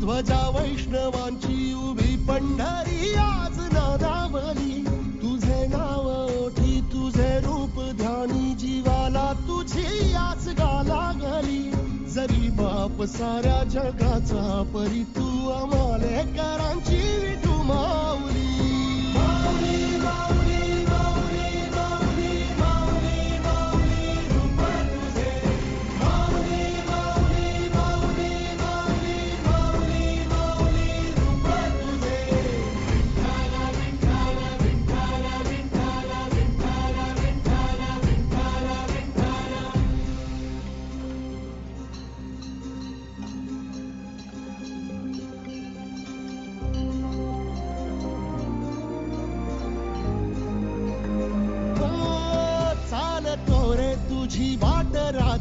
ध्वजा वैष्णवांची उभी पंढरी आज नादावली. तुझे नाव ओठी तुझे रूप ध्यानी जीवाला तुझी आस गाला गली. जरी बाप साऱ्या जगाचा परी तू आम्हाले करांची विठू माऊली. माऊली माऊली माऊली माऊली माऊली माऊली रूप तुझे. माऊली माऊली माऊली माऊली माऊली माऊली रूप तुझे. विठ्ठल विठ्ठल विठ्ठल विठ्ठल विठ्ठल विठ्ठल विठ्ठल विठ्ठल. चालतो रे तुझी